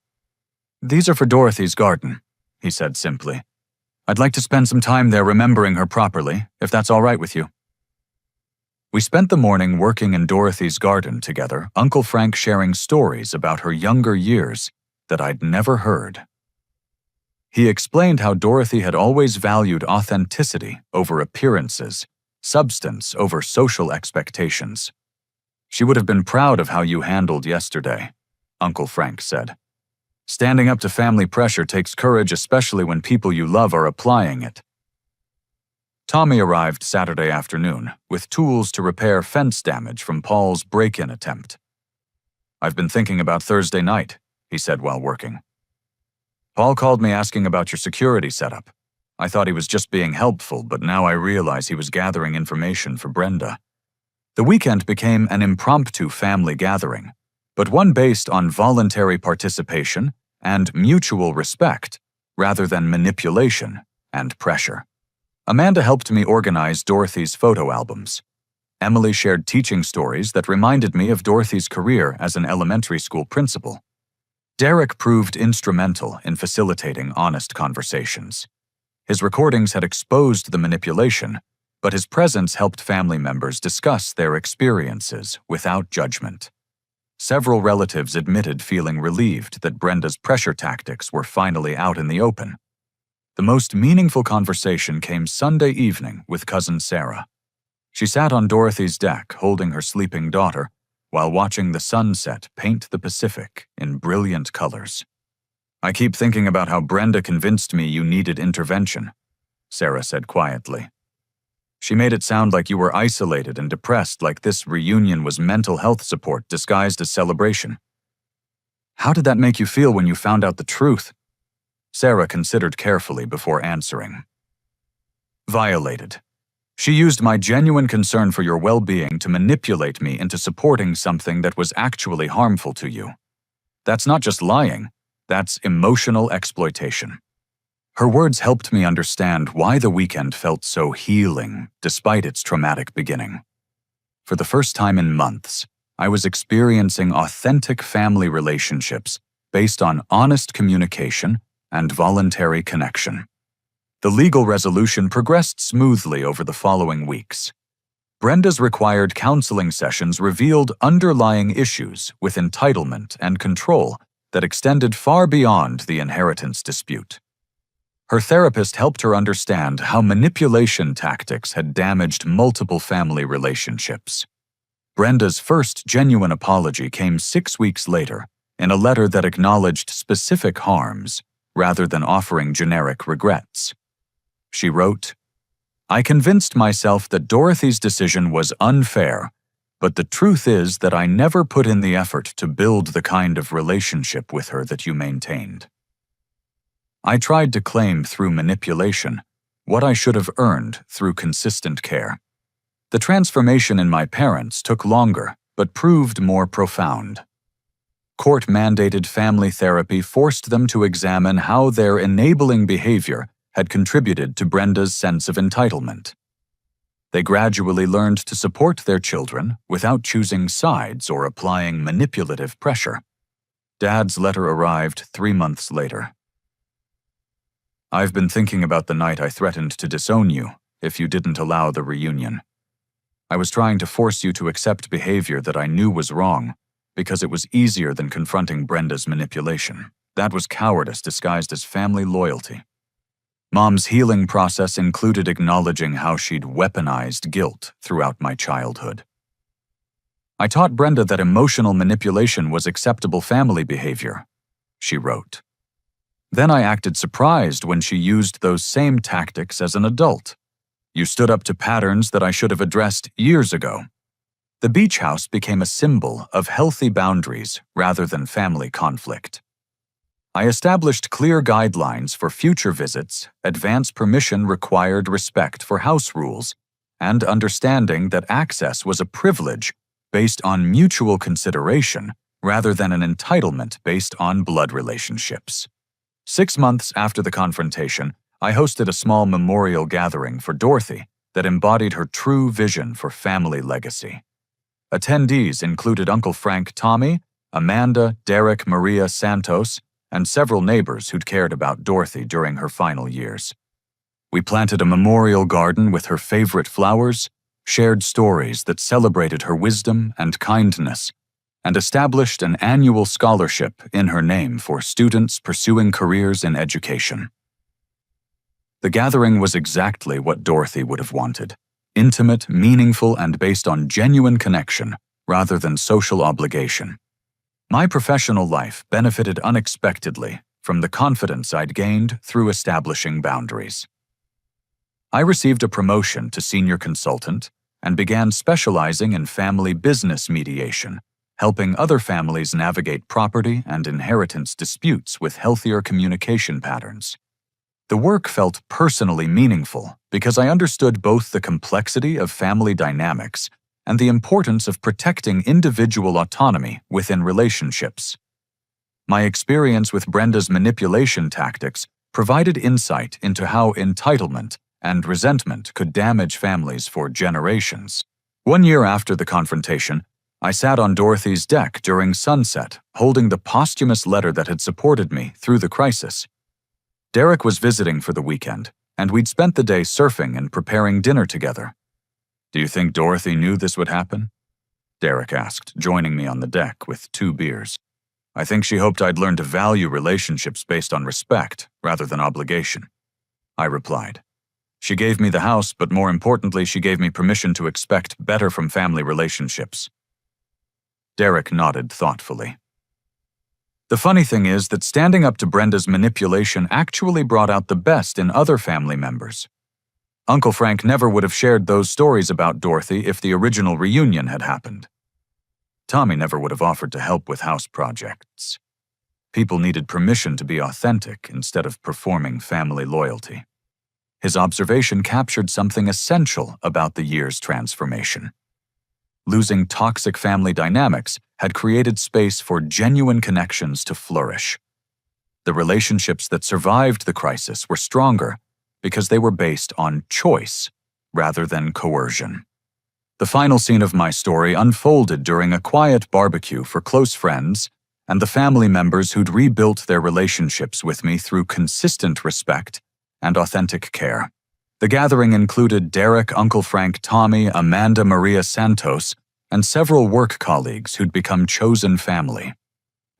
S1: "These are for Dorothy's garden," he said simply. "I'd like to spend some time there remembering her properly, if that's all right with you." We spent the morning working in Dorothy's garden together, Uncle Frank sharing stories about her younger years that I'd never heard. He explained how Dorothy had always valued authenticity over appearances, substance over social expectations. "She would have been proud of how you handled yesterday," Uncle Frank said. "Standing up to family pressure takes courage, especially when people you love are applying it." Tommy arrived Saturday afternoon with tools to repair fence damage from Paul's break-in attempt. "I've been thinking about Thursday night," he said while working. "Paul called me asking about your security setup. I thought he was just being helpful, but now I realize he was gathering information for Brenda." The weekend became an impromptu family gathering, but one based on voluntary participation and mutual respect rather than manipulation and pressure. Amanda helped me organize Dorothy's photo albums. Emily shared teaching stories that reminded me of Dorothy's career as an elementary school principal. Derek proved instrumental in facilitating honest conversations. His recordings had exposed the manipulation, but his presence helped family members discuss their experiences without judgment. Several relatives admitted feeling relieved that Brenda's pressure tactics were finally out in the open. The most meaningful conversation came Sunday evening with cousin Sarah. She sat on Dorothy's deck holding her sleeping daughter while watching the sunset paint the Pacific in brilliant colors. "I keep thinking about how Brenda convinced me you needed intervention," Sarah said quietly. "She made it sound like you were isolated and depressed, like this reunion was mental health support disguised as celebration. How did that make you feel when you found out the truth?" Sarah considered carefully before answering. "Violated. She used my genuine concern for your well-being to manipulate me into supporting something that was actually harmful to you. That's not just lying, that's emotional exploitation." Her words helped me understand why the weekend felt so healing despite its traumatic beginning. For the first time in months, I was experiencing authentic family relationships based on honest communication and voluntary connection. The legal resolution progressed smoothly over the following weeks. Brenda's required counseling sessions revealed underlying issues with entitlement and control that extended far beyond the inheritance dispute. Her therapist helped her understand how manipulation tactics had damaged multiple family relationships. Brenda's first genuine apology came 6 weeks later in a letter that acknowledged specific harms rather than offering generic regrets. She wrote, "I convinced myself that Dorothy's decision was unfair, but the truth is that I never put in the effort to build the kind of relationship with her that you maintained. I tried to claim through manipulation what I should have earned through consistent care. The transformation in my parents took longer, but proved more profound. Court-mandated family therapy forced them to examine how their enabling behavior had contributed to Brenda's sense of entitlement. They gradually learned to support their children without choosing sides or applying manipulative pressure." Dad's letter arrived 3 months later. "I've been thinking about the night I threatened to disown you if you didn't allow the reunion. I was trying to force you to accept behavior that I knew was wrong because it was easier than confronting Brenda's manipulation. That was cowardice disguised as family loyalty. Mom's healing process included acknowledging how she'd weaponized guilt throughout my childhood. I taught Brenda that emotional manipulation was acceptable family behavior," she wrote. "Then I acted surprised when she used those same tactics as an adult. You stood up to patterns that I should have addressed years ago. The beach house became a symbol of healthy boundaries rather than family conflict. I established clear guidelines for future visits, advance permission required respect for house rules, and understanding that access was a privilege based on mutual consideration rather than an entitlement based on blood relationships. 6 months after the confrontation, I hosted a small memorial gathering for Dorothy that embodied her true vision for family legacy. Attendees included Uncle Frank Tommy, Amanda, Derek, Maria Santos, and several neighbors who'd cared about Dorothy during her final years. We planted a memorial garden with her favorite flowers, shared stories that celebrated her wisdom and kindness, and established an annual scholarship in her name for students pursuing careers in education. The gathering was exactly what Dorothy would have wanted: intimate, meaningful, and based on genuine connection rather than social obligation. My professional life benefited unexpectedly from the confidence I'd gained through establishing boundaries. I received a promotion to senior consultant and began specializing in family business mediation, helping other families navigate property and inheritance disputes with healthier communication patterns. The work felt personally meaningful because I understood both the complexity of family dynamics and the importance of protecting individual autonomy within relationships. My experience with Brenda's manipulation tactics provided insight into how entitlement and resentment could damage families for generations. 1 year after the confrontation, I sat on Dorothy's deck during sunset, holding the posthumous letter that had supported me through the crisis. Derek was visiting for the weekend, and we'd spent the day surfing and preparing dinner together. "Do you think Dorothy knew this would happen?" Derek asked, joining me on the deck with 2 beers. "I think she hoped I'd learn to value relationships based on respect rather than obligation," I replied. "She gave me the house, but more importantly, she gave me permission to expect better from family relationships." Derek nodded thoughtfully. The funny thing is that standing up to Brenda's manipulation actually brought out the best in other family members. Uncle Frank never would have shared those stories about Dorothy if the original reunion had happened. Tommy never would have offered to help with house projects. People needed permission to be authentic instead of performing family loyalty. His observation captured something essential about the year's transformation. Losing toxic family dynamics had created space for genuine connections to flourish. The relationships that survived the crisis were stronger because they were based on choice rather than coercion. The final scene of my story unfolded during a quiet barbecue for close friends and the family members who'd rebuilt their relationships with me through consistent respect and authentic care. The gathering included Derek, Uncle Frank, Tommy, Amanda Maria Santos, and several work colleagues who'd become chosen family.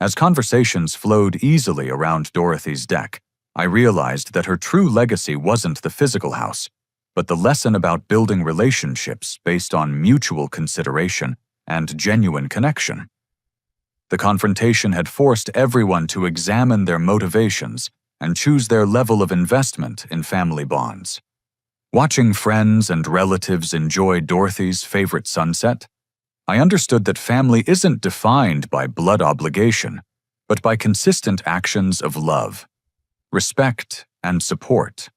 S1: As conversations flowed easily around Dorothy's deck, I realized that her true legacy wasn't the physical house, but the lesson about building relationships based on mutual consideration and genuine connection. The confrontation had forced everyone to examine their motivations and choose their level of investment in family bonds. Watching friends and relatives enjoy Dorothy's favorite sunset, I understood that family isn't defined by blood obligation, but by consistent actions of love, respect, and support.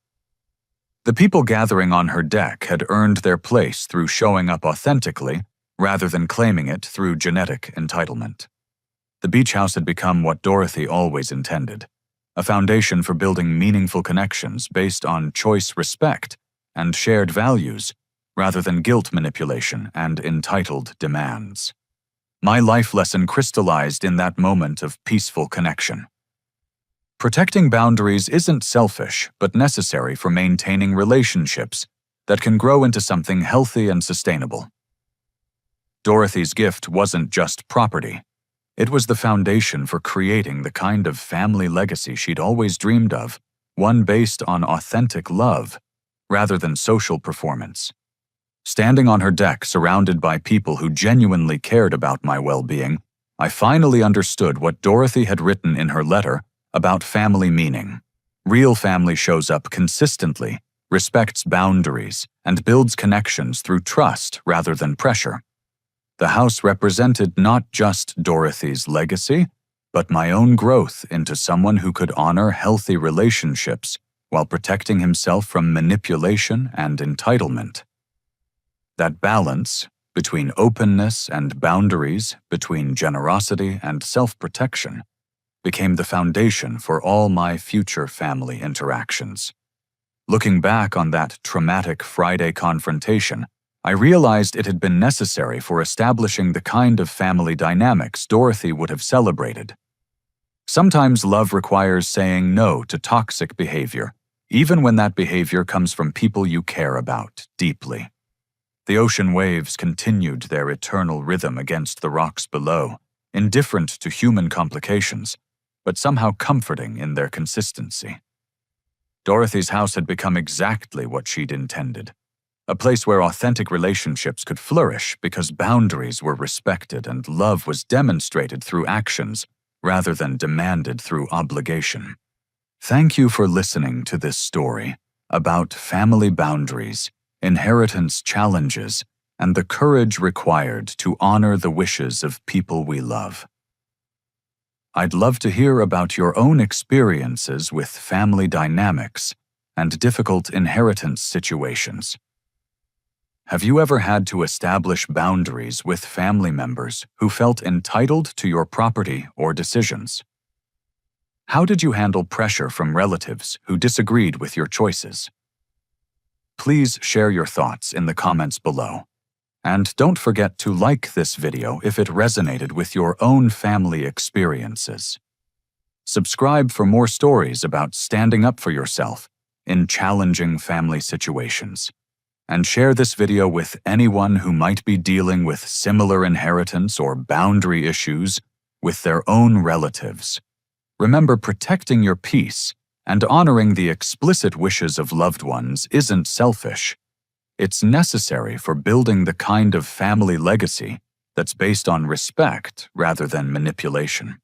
S1: The people gathering on her deck had earned their place through showing up authentically rather than claiming it through genetic entitlement. The beach house had become what Dorothy always intended, a foundation for building meaningful connections based on choice, respect, and shared values, rather than guilt manipulation and entitled demands. My life lesson crystallized in that moment of peaceful connection. Protecting boundaries isn't selfish, but necessary for maintaining relationships that can grow into something healthy and sustainable. Dorothy's gift wasn't just property. It was the foundation for creating the kind of family legacy she'd always dreamed of, one based on authentic love, rather than social performance. Standing on her deck surrounded by people who genuinely cared about my well-being, I finally understood what Dorothy had written in her letter about family meaning. Real family shows up consistently, respects boundaries, and builds connections through trust rather than pressure. The house represented not just Dorothy's legacy, but my own growth into someone who could honor healthy relationships while protecting himself from manipulation and entitlement. That balance between openness and boundaries, between generosity and self-protection, became the foundation for all my future family interactions. Looking back on that traumatic Friday confrontation, I realized it had been necessary for establishing the kind of family dynamics Dorothy would have celebrated. Sometimes love requires saying no to toxic behavior, even when that behavior comes from people you care about deeply. The ocean waves continued their eternal rhythm against the rocks below, indifferent to human complications, but somehow comforting in their consistency. Dorothy's house had become exactly what she'd intended, a place where authentic relationships could flourish because boundaries were respected and love was demonstrated through actions rather than demanded through obligation. Thank you for listening to this story about family boundaries, inheritance challenges, and the courage required to honor the wishes of people we love. I'd love to hear about your own experiences with family dynamics and difficult inheritance situations. Have you ever had to establish boundaries with family members who felt entitled to your property or decisions? How did you handle pressure from relatives who disagreed with your choices? Please share your thoughts in the comments below. And don't forget to like this video if it resonated with your own family experiences. Subscribe for more stories about standing up for yourself in challenging family situations. And share this video with anyone who might be dealing with similar inheritance or boundary issues with their own relatives. Remember, protecting your peace and honoring the explicit wishes of loved ones isn't selfish. It's necessary for building the kind of family legacy that's based on respect rather than manipulation.